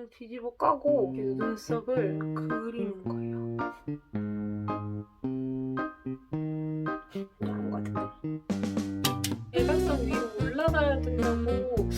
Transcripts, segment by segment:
눈을 뒤집어 까고 이렇게 눈썹을 그리는 거예요. 나온 것 같은데. 대각선 위로 올라가야 된다고.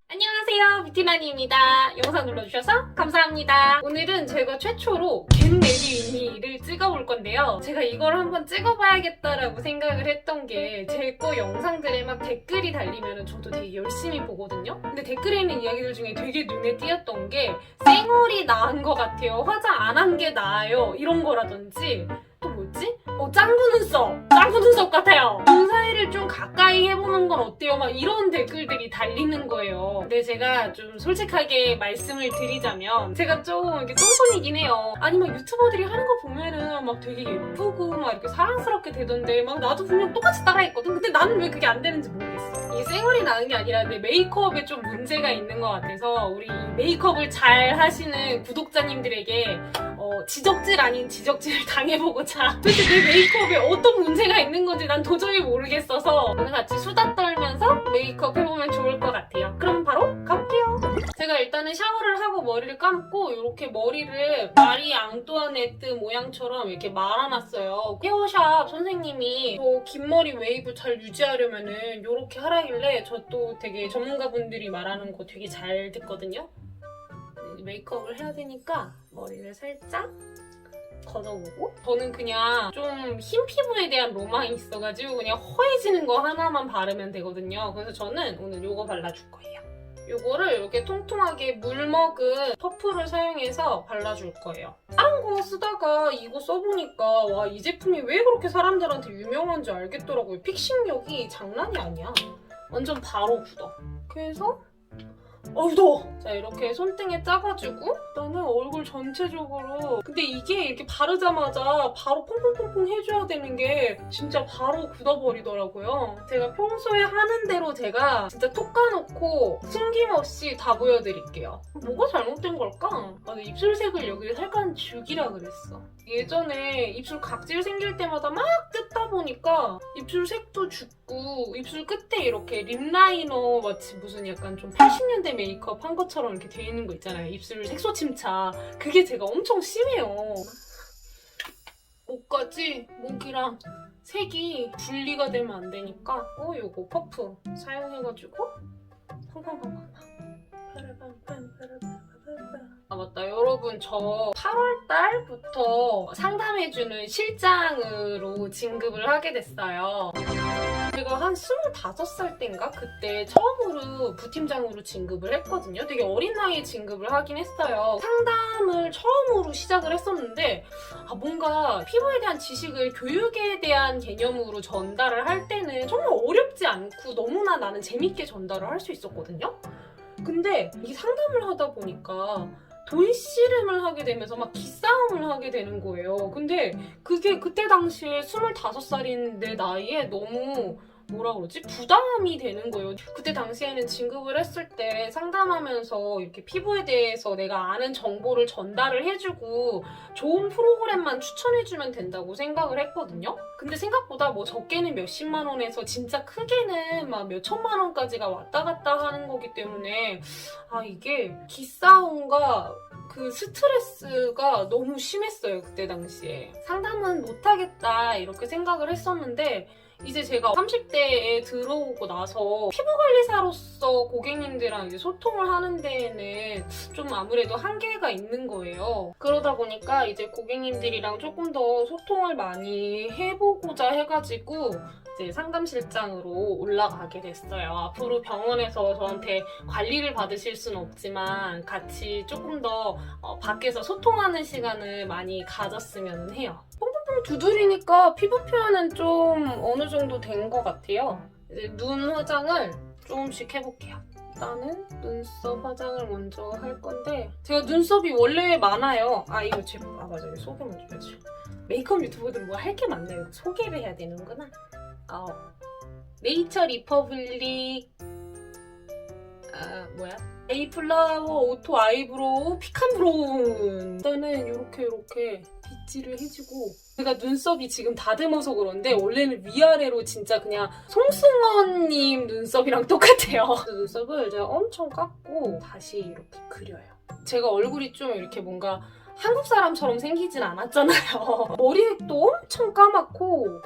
안녕하세요, 뷰티나니입니다. 영상 눌러주셔서 감사합니다. 오늘은 제가 최초로 겟레디위미를 찍어볼 건데요. 제가 이걸 한번 찍어봐야겠다라고 생각을 했던 게 제 거 영상들에 막 댓글이 달리면 저도 되게 열심히 보거든요. 근데 댓글에 있는 이야기들 중에 되게 눈에 띄었던 게 생얼이 나은 것 같아요. 화장 안 한 게 나아요. 이런 거라든지 또 뭐지? 짱구 눈썹 같아요. 눈 사이를 좀 가까이 해보는 건 어때요? 막 이런 댓글들이 달리는 거예요. 근데 제가 좀 솔직하게 말씀을 드리자면 제가 좀 이렇게 똥손이긴 해요. 아니 막 유튜버들이 하는 거 보면은 막 되게 예쁘고 막 이렇게 사랑스럽게 되던데 막 나도 분명 똑같이 따라했거든. 근데 나는 왜 그게 안 되는지 모르겠어. 이게 생얼이 나은 게 아니라 내 메이크업에 좀 문제가 있는 것 같아서 우리 메이크업을 잘 하시는 구독자님들에게 지적질 아닌 지적질을 당해보고자 도대체 내 메이크업에 어떤 문제가 있는 건지 난 도저히 모르겠어서 오늘 같이 수다 떨면서 메이크업 해보면 좋을 것 같아요. 그럼 바로 가볼게요. 제가 일단은 샤워를 하고 머리를 감고 이렇게 머리를 마리 앙뚜아네트 모양처럼 이렇게 말아놨어요. 헤어샵 선생님이 저 긴 머리 웨이브 잘 유지하려면은 이렇게 하라길래 저 또 되게 전문가분들이 말하는 거 되게 잘 듣거든요. 메이크업을 해야 되니까 머리를 살짝 걷어보고 저는 그냥 좀 흰 피부에 대한 로망이 있어가지고 그냥 허해지는 거 하나만 바르면 되거든요. 그래서 저는 오늘 이거 발라줄 거예요. 이거를 이렇게 통통하게 물 먹은 퍼프를 사용해서 발라줄 거예요. 다른 거 쓰다가 이거 써보니까 와, 이 제품이 왜 그렇게 사람들한테 유명한지 알겠더라고요. 픽싱력이 장난이 아니야. 완전 바로 굳어. 그래서 더워! 자, 이렇게 손등에 짜가지고 일단은 얼굴 전체적으로 근데 이게 이렇게 바르자마자 바로 퐁퐁퐁퐁 해줘야 되는 게 진짜 바로 굳어버리더라고요. 제가 평소에 하는 대로 제가 진짜 톡 까놓고 숨김없이 다 보여드릴게요. 뭐가 잘못된 걸까? 나는 입술색을 여기 살짝 죽이라 그랬어. 예전에 입술 각질 생길 때마다 막 뜯다 보니까 입술 색도 죽고 입술 끝에 이렇게 립라이너 마치 무슨 약간 좀 80년대 메이크업 한 것처럼 이렇게 돼 있는 거 있잖아요. 입술 색소 침착. 그게 제가 엄청 심해요. 목까지 목이랑 색이 분리가 되면 안 되니까 요거 퍼프 사용해가지고 팡팡팡팡 아 맞다, 여러분 저 8월달부터 상담해주는 실장으로 진급을 하게 됐어요. 제가 한 25살 땐가 그때 처음으로 부팀장으로 진급을 했거든요. 되게 어린 나이에 진급을 하긴 했어요. 상담을 처음으로 시작을 했었는데 뭔가 피부에 대한 지식을 교육에 대한 개념으로 전달을 할 때는 정말 어렵지 않고 너무나 나는 재밌게 전달을 할 수 있었거든요. 근데 이게 상담을 하다 보니까 돈 씨름을 하게 되면서 막 기싸움을 하게 되는 거예요. 근데 그게 그때 당시에 25살인 내 나이에 너무 뭐라 그러지? 부담이 되는 거예요. 그때 당시에는 진급을 했을 때 상담하면서 이렇게 피부에 대해서 내가 아는 정보를 전달을 해주고 좋은 프로그램만 추천해주면 된다고 생각을 했거든요. 근데 생각보다 뭐 적게는 몇십만 원에서 진짜 크게는 막 몇천만 원까지가 왔다 갔다 하는 거기 때문에 이게 기싸움과 그 스트레스가 너무 심했어요. 그때 당시에 상담은 못하겠다 이렇게 생각을 했었는데 이제 제가 30대에 들어오고 나서 피부관리사로서 고객님들이랑 이제 소통을 하는 데에는 좀 아무래도 한계가 있는 거예요. 그러다 보니까 이제 고객님들이랑 조금 더 소통을 많이 해보고자 해가지고 이제 상담실장으로 올라가게 됐어요. 앞으로 병원에서 저한테 관리를 받으실 수는 없지만 같이 조금 더 밖에서 소통하는 시간을 많이 가졌으면 해요. 뽕뽕뽕 두드리니까 피부 표현은 좀 어느 정도 된 것 같아요. 이제 눈 화장을 조금씩 해볼게요. 일단은 눈썹 화장을 먼저 할 건데 제가 눈썹이 원래 많아요. 이거 맞아, 이거 소개 먼저 해야지. 메이크업 유튜버들은 뭐 할 게 많나요? 이거 소개를 해야 되는구나. 네이처 리퍼블릭 에이플라워 오토 아이브로우 피칸 브로운. 일단은 이렇게 빗질을 해주고 제가 눈썹이 지금 다듬어서 그런데 원래는 위아래로 진짜 그냥 송승헌님 눈썹이랑 똑같아요. 눈썹을 제가 엄청 깎고 다시 이렇게 그려요. 제가 얼굴이 좀 이렇게 뭔가 한국 사람처럼 생기진 않았잖아요. 머리색도 엄청 까맣고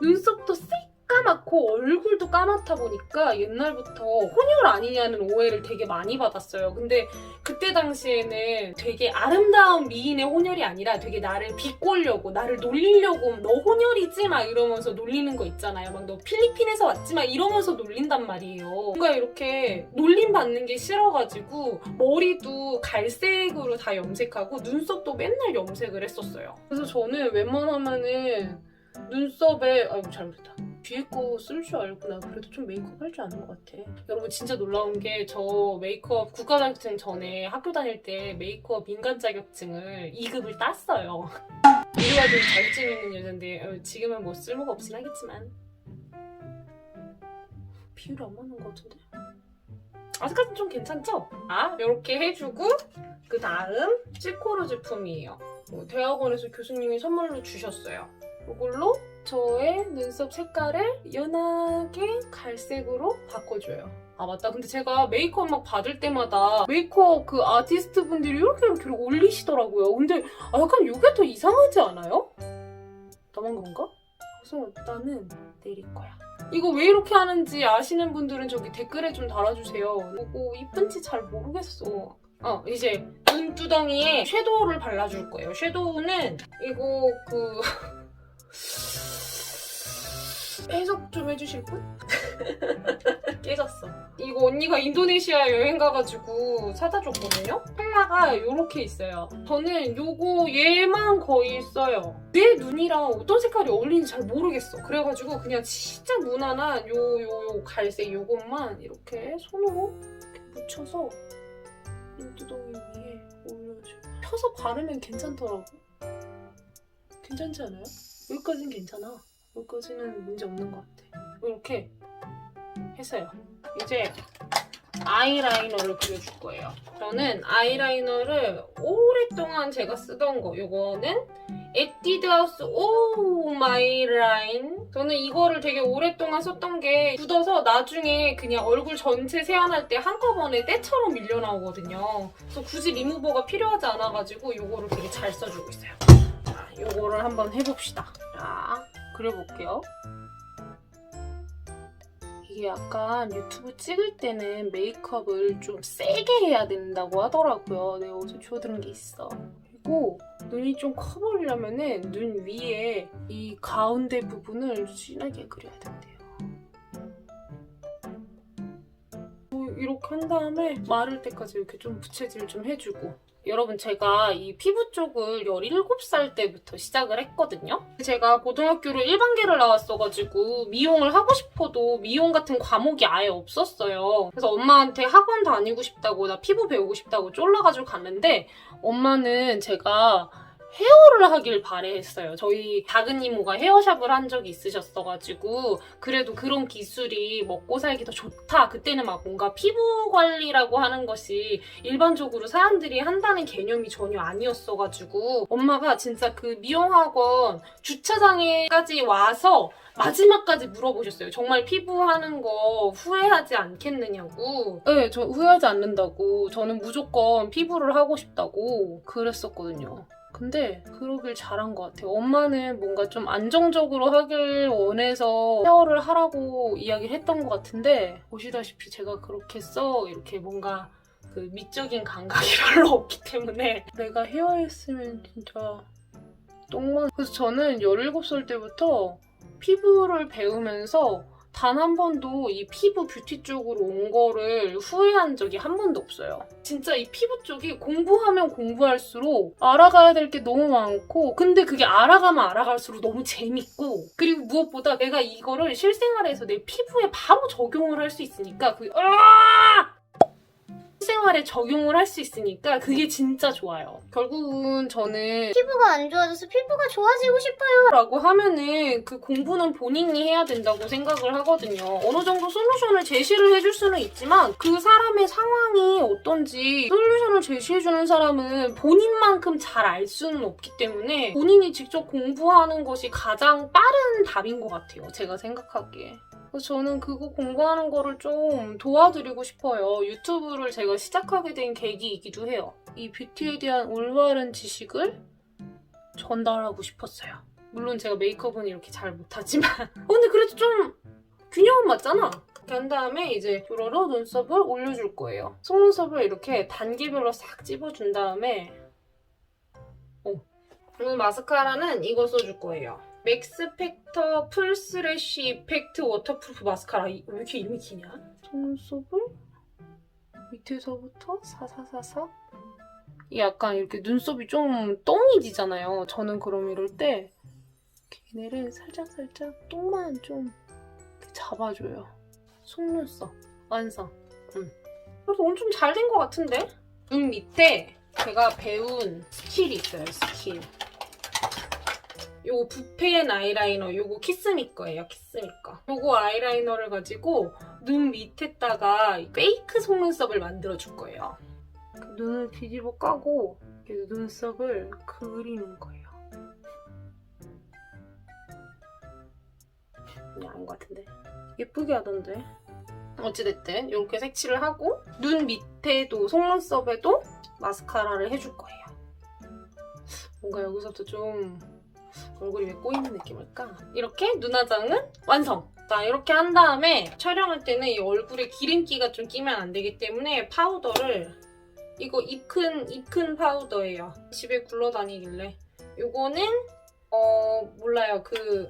눈썹도 새까맣고 얼굴도 까맣다 보니까 옛날부터 혼혈 아니냐는 오해를 되게 많이 받았어요. 근데 그때 당시에는 되게 아름다운 미인의 혼혈이 아니라 되게 나를 비꼬려고 나를 놀리려고 너 혼혈이지? 막 이러면서 놀리는 거 있잖아요. 막 너 필리핀에서 왔지? 막 이러면서 놀린단 말이에요. 뭔가 이렇게 놀림 받는 게 싫어가지고 머리도 갈색으로 다 염색하고 눈썹도 맨날 염색을 했었어요. 그래서 저는 웬만하면은 눈썹에 아이고 잘못했다. 뒤에 거 쓸 줄 알고 나 그래도 좀 메이크업 할 줄 아는 것 같아. 여러분 진짜 놀라운 게 저 메이크업 국가 자격증 전에 학교 다닐 때 메이크업 민간 자격증을 2급을 땄어요. 이리와 좀 자격증 있는 여잔데 지금은 뭐 쓸모가 없긴 하겠지만 비율이 안 맞는 것 같은데? 아직까지는 좀 괜찮죠? 이렇게 해주고 그 다음 시코르 제품이에요. 대학원에서 교수님이 선물로 주셨어요. 이걸로 저의 눈썹 색깔을 연하게 갈색으로 바꿔줘요. 맞다. 근데 제가 메이크업 막 받을 때마다 메이크업 그 아티스트 분들이 이렇게 올리시더라고요. 근데 약간 이게 더 이상하지 않아요? 나만 그런가? 그래서 일단은 내릴 거야. 이거 왜 이렇게 하는지 아시는 분들은 저기 댓글에 좀 달아주세요. 이거 이쁜지 잘 모르겠어. 이제 눈두덩이에 섀도우를 발라줄 거예요. 섀도우는 이거 해석 좀 해주실 분? 깨졌어. 이거 언니가 인도네시아 여행 가가지고 사다 줬거든요? 컬러가 이렇게 있어요. 저는 얘만 거의 써요. 내 눈이랑 어떤 색깔이 어울리는지 잘 모르겠어. 그래가지고 그냥 진짜 무난한 요 갈색 요것만 이렇게 손으로 이렇게 묻혀서 눈두덩이 위에 올려줘요. 펴서 바르면 괜찮더라고. 괜찮지 않아요? 여기까지는 괜찮아. 여기까지는 문제 없는 것 같아. 이렇게 했어요. 이제 아이라이너를 그려줄 거예요. 저는 아이라이너를 오랫동안 제가 쓰던 거. 이거는 에뛰드 하우스 오 마이 라인. 저는 이거를 되게 오랫동안 썼던 게 굳어서 나중에 그냥 얼굴 전체 세안할 때 한꺼번에 때처럼 밀려 나오거든요. 그래서 굳이 리무버가 필요하지 않아가지고 이거를 되게 잘 써주고 있어요. 자, 이거를 한번 해봅시다. 자, 그려볼게요. 이게 약간 유튜브 찍을 때는 메이크업을 좀 세게 해야 된다고 하더라고요. 내가 어디서 주워들은 게 있어. 그리고 눈이 좀 커 보이려면은 눈 위에 이 가운데 부분을 진하게 그려야 된대요. 이렇게 한 다음에 마를 때까지 이렇게 좀 부채질 좀 해주고. 여러분 제가 이 피부 쪽을 17살 때부터 시작을 했거든요. 제가 고등학교를 일반계를 나왔어가지고 미용을 하고 싶어도 미용 같은 과목이 아예 없었어요. 그래서 엄마한테 학원 다니고 싶다고 나 피부 배우고 싶다고 쫄라가지고 갔는데 엄마는 제가 헤어를 하길 바랬어요. 저희 작은 이모가 헤어샵을 한 적이 있으셨어가지고 그래도 그런 기술이 먹고 살기 더 좋다. 그때는 막 뭔가 피부 관리라고 하는 것이 일반적으로 사람들이 한다는 개념이 전혀 아니었어가지고 엄마가 진짜 그 미용학원 주차장에까지 와서 마지막까지 물어보셨어요. 정말 피부 하는 거 후회하지 않겠느냐고. 네, 저 후회하지 않는다고. 저는 무조건 피부를 하고 싶다고 그랬었거든요. 근데 그러길 잘한 것 같아요. 엄마는 뭔가 좀 안정적으로 하길 원해서 헤어를 하라고 이야기를 했던 것 같은데 보시다시피 제가 그렇게 이렇게 뭔가 그 미적인 감각이 별로 없기 때문에 내가 헤어했으면 진짜 똥만. 그래서 저는 17살 때부터 피부를 배우면서 단 한 번도 이 피부 뷰티 쪽으로 온 거를 후회한 적이 한 번도 없어요. 진짜 이 피부 쪽이 공부하면 공부할수록 알아가야 될 게 너무 많고 근데 그게 알아가면 알아갈수록 너무 재밌고 그리고 무엇보다 내가 이거를 실생활에서 내 피부에 바로 적용을 할 수 있으니까 실생활에 적용을 할 수 있으니까 그게 진짜 좋아요. 결국은 저는 피부가 안 좋아져서 피부가 좋아지고 싶어요. 라고 하면은 그 공부는 본인이 해야 된다고 생각을 하거든요. 어느 정도 솔루션을 제시를 해줄 수는 있지만 그 사람의 상황이 어떤지 솔루션을 제시해주는 사람은 본인만큼 잘 알 수는 없기 때문에 본인이 직접 공부하는 것이 가장 빠른 답인 것 같아요. 제가 생각하기에. 그래서 저는 그거 공부하는 거를 좀 도와드리고 싶어요. 유튜브를 제가 시작하게 된 계기이기도 해요. 이 뷰티에 대한 올바른 지식을 전달하고 싶었어요. 물론 제가 메이크업은 이렇게 잘 못하지만 근데 그래도 좀 균형은 맞잖아. 이렇게 한 다음에 이제 뷰러로 눈썹을 올려줄 거예요. 속눈썹을 이렇게 단계별로 싹 찝어준 다음에 오늘 마스카라는 이거 써줄 거예요. 맥스팩터 풀스래쉬 이펙트 워터프루프 마스카라. 왜 이렇게 이름이 기냐? 속눈썹을 밑에서부터 사사사사. 약간 이렇게 눈썹이 좀 똥이 지잖아요. 저는 그럼 이럴 때 걔네를 살짝살짝 똥만 좀 이렇게 잡아줘요. 속눈썹 완성. 그래서 오늘 좀 잘 된 것 같은데? 눈 밑에 제가 배운 스킬이 있어요. 스킬. 요거 붓펜 아이라이너, 요거 키스미 거예요. 키스미 거. 요거 아이라이너를 가지고 눈 밑에다가 페이크 속눈썹을 만들어줄 거예요. 눈을 뒤집어 까고 눈썹을 그리는 거예요. 그냥 아닌 것 같은데. 예쁘게 하던데. 어찌됐든 이렇게 색칠을 하고 눈 밑에도 속눈썹에도 마스카라를 해줄 거예요. 뭔가 여기서부터 좀 얼굴이 왜 꼬이는 느낌일까? 이렇게 눈화장은 완성! 자, 이렇게 한 다음에 촬영할 때는 이 얼굴에 기름기가 좀 끼면 안 되기 때문에 파우더를 이거 입큰 파우더예요. 집에 굴러다니길래. 요거는 몰라요. 그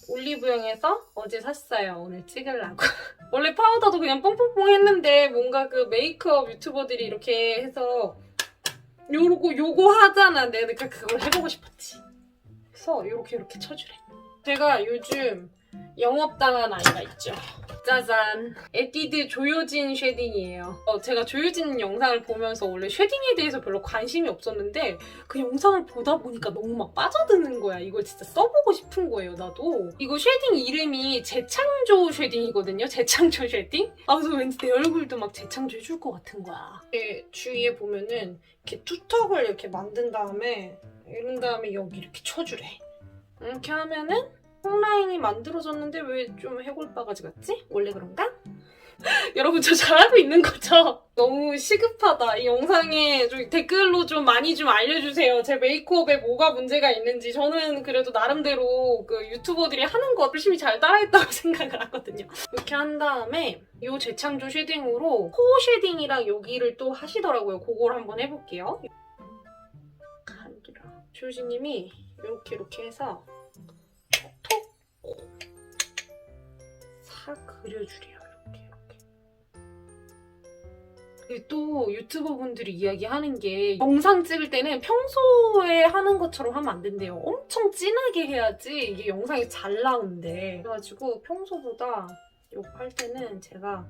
올리브영에서 어제 샀어요. 오늘 찍으려고. 원래 파우더도 그냥 뽕뽕뽕 했는데 뭔가 그 메이크업 유튜버들이 이렇게 해서 요거 하잖아. 내가 그걸 해보고 싶었지. 그래서 이렇게 쳐주래. 제가 요즘 영업당한 아이가 있죠. 짜잔! 에뛰드 조효진 쉐딩이에요. 제가 조효진 영상을 보면서 원래 쉐딩에 대해서 별로 관심이 없었는데 그 영상을 보다 보니까 너무 막 빠져드는 거야. 이걸 진짜 써보고 싶은 거예요, 나도. 이거 쉐딩 이름이 재창조 쉐딩이거든요. 재창조 쉐딩? 그래서 왠지 내 얼굴도 막 재창조 해줄 것 같은 거야. 이렇게 주위에 보면은 이렇게 투턱을 이렇게 만든 다음에 이런 다음에 여기 이렇게 쳐주래. 이렇게 하면은 턱라인이 만들어졌는데 왜 좀 해골바가지 같지? 원래 그런가? 여러분 저 잘하고 있는 거죠? 너무 시급하다. 이 영상에 좀 댓글로 좀 많이 좀 알려주세요. 제 메이크업에 뭐가 문제가 있는지. 저는 그래도 나름대로 그 유튜버들이 하는 거 열심히 잘 따라했다고 생각을 하거든요. 이렇게 한 다음에 이 재창조 쉐딩으로 코 쉐딩이랑 여기를 또 하시더라고요. 그걸 한번 해볼게요. 조효진님이 이렇게 해서 톡 싹 그려주래요. 이렇게. 또 유튜버 분들이 이야기하는 게 영상 찍을 때는 평소에 하는 것처럼 하면 안 된대요. 엄청 진하게 해야지 이게 영상이 잘 나온대. 그래가지고 평소보다 이거 할 때는 제가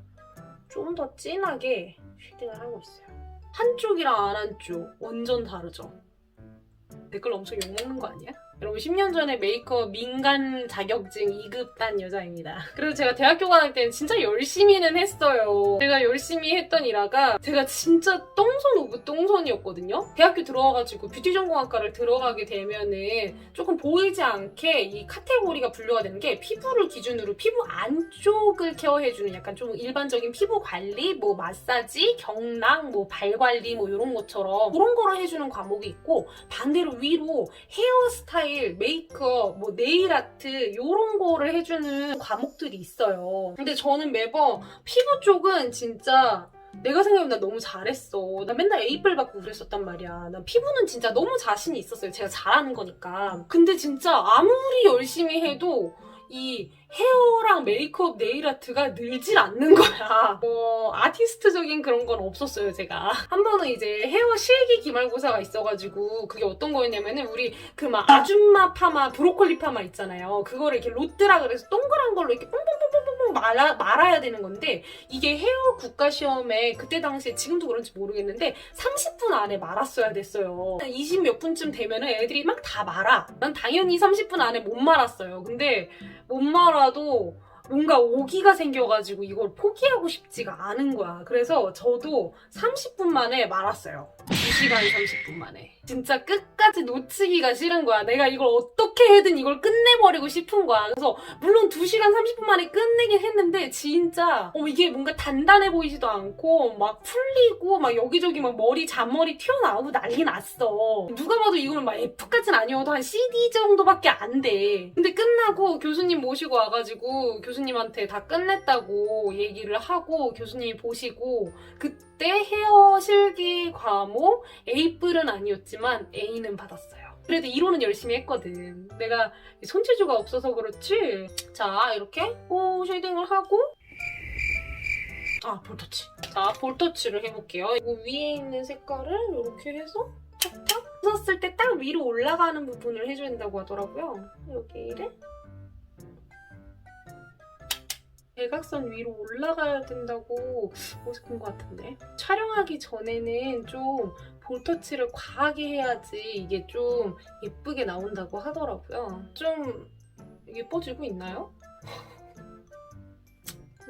좀 더 진하게 쉐딩을 하고 있어요. 한쪽이랑 안 한쪽 완전 다르죠? 댓글 엄청 욕먹는 거 아니야? 여러분 10년 전에 메이크업 민간 자격증 2급 딴 여자입니다. 그래서 제가 대학교 다닐 때는 진짜 열심히는 했어요. 제가 열심히 했던 일화가 제가 진짜 똥손 오브 똥손이었거든요. 대학교 들어와가지고 뷰티 전공학과를 들어가게 되면은 조금 보이지 않게 이 카테고리가 분류가 되는 게 피부를 기준으로 피부 안쪽을 케어해주는 약간 좀 일반적인 피부 관리, 뭐 마사지, 경락, 뭐 발 관리 뭐 이런 것처럼 그런 거를 해주는 과목이 있고 반대로 위로 헤어스타일 메이크업, 뭐 네일 아트 이런 거를 해주는 과목들이 있어요. 근데 저는 매번 피부 쪽은 진짜 내가 생각하면 나 너무 잘했어. 나 맨날 A뿔 받고 그랬었단 말이야. 난 피부는 진짜 너무 자신이 있었어요. 제가 잘하는 거니까. 근데 진짜 아무리 열심히 해도 이 헤어랑 메이크업, 네일 아트가 늘질 않는 거야. 아티스트적인 그런 건 없었어요, 제가. 한 번은 이제 헤어 실기 기말고사가 있어가지고 그게 어떤 거였냐면은 우리 그 막 아줌마 파마, 브로콜리 파마 있잖아요. 그거를 이렇게 로트라 그래서 동그란 걸로 이렇게 뽕뽕뽕뽕뽕 말아야 되는 건데 이게 헤어 국가시험에 그때 당시에 지금도 그런지 모르겠는데 30분 안에 말았어야 됐어요. 20 몇 분쯤 되면은 애들이 막 다 말아. 난 당연히 30분 안에 못 말았어요. 근데 못 말아도 뭔가 오기가 생겨가지고 이걸 포기하고 싶지가 않은 거야. 그래서 저도 30분 만에 말았어요. 2시간 30분 만에. 진짜 끝까지 놓치기가 싫은 거야. 내가 이걸 어떻게 해든 이걸 끝내버리고 싶은 거야. 그래서 물론 2시간 30분 만에 끝내긴 했는데 진짜 이게 뭔가 단단해 보이지도 않고 막 풀리고 막 여기저기 막 잔머리 튀어나오고 난리 났어. 누가 봐도 이거는 막 F까지는 아니어도 한 CD 정도밖에 안 돼. 근데 끝나고 교수님 모시고 와가지고 교수님한테 다 끝냈다고 얘기를 하고 교수님이 보시고 그때 헤어 실기 과목 A뿔은 아니었지만 A는 받았어요. 그래도 이론은 열심히 했거든. 내가 손재주가 없어서 그렇지. 자, 이렇게 쉐딩을 하고 볼터치. 자, 볼터치를 해볼게요. 이 위에 있는 색깔을 이렇게 해서 탁탁 썼을 때 딱 위로 올라가는 부분을 해줘야 된다고 하더라고요. 여기를 대각선 위로 올라가야 된다고 어디서 본 것 같은데. 촬영하기 전에는 좀 볼터치를 과하게 해야지 이게 좀 예쁘게 나온다고 하더라고요. 좀 예뻐지고 있나요?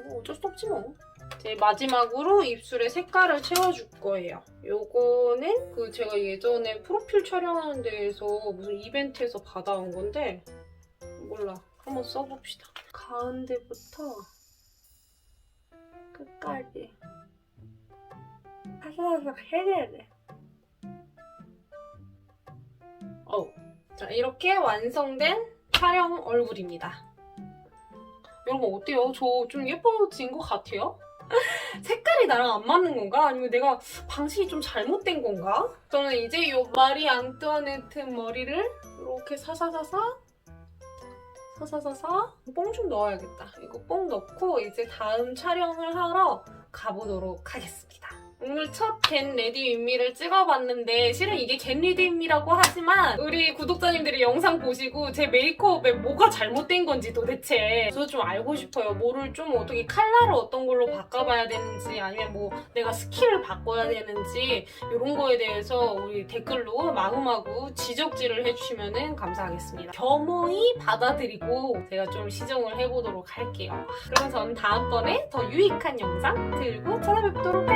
뭐 어쩔 수 없지 뭐. 이제 마지막으로 입술에 색깔을 채워줄 거예요. 요거는 제가 예전에 프로필 촬영하는 데에서 무슨 이벤트에서 받아온 건데 몰라. 한번 써봅시다. 가운데부터 끝까지 사사사삭 해야 돼. 자, 이렇게 완성된 촬영 얼굴입니다. 여러분 어때요? 저 좀 예뻐진 것 같아요? 색깔이 나랑 안 맞는 건가? 아니면 내가 방식이 좀 잘못된 건가? 저는 이제 이 마리 앙뚜아네트 머리를 이렇게 사사사사 뽕 좀 넣어야겠다. 이거 뽕 넣고 이제 다음 촬영을 하러 가보도록 하겠습니다. 오늘 첫 겟 레디 윗미를 찍어봤는데 실은 이게 겟 레디 윗미라고 하지만 우리 구독자님들이 영상 보시고 제 메이크업에 뭐가 잘못된 건지 도대체 저도 좀 알고 싶어요. 뭐를 좀 어떻게 컬러를 어떤 걸로 바꿔봐야 되는지 아니면 뭐 내가 스킬을 바꿔야 되는지 이런 거에 대해서 우리 댓글로 마구마구 지적질을 해주시면 감사하겠습니다. 겸허히 받아들이고 제가 좀 시정을 해보도록 할게요. 그럼 저는 다음번에 더 유익한 영상 들고 찾아뵙도록 할게요.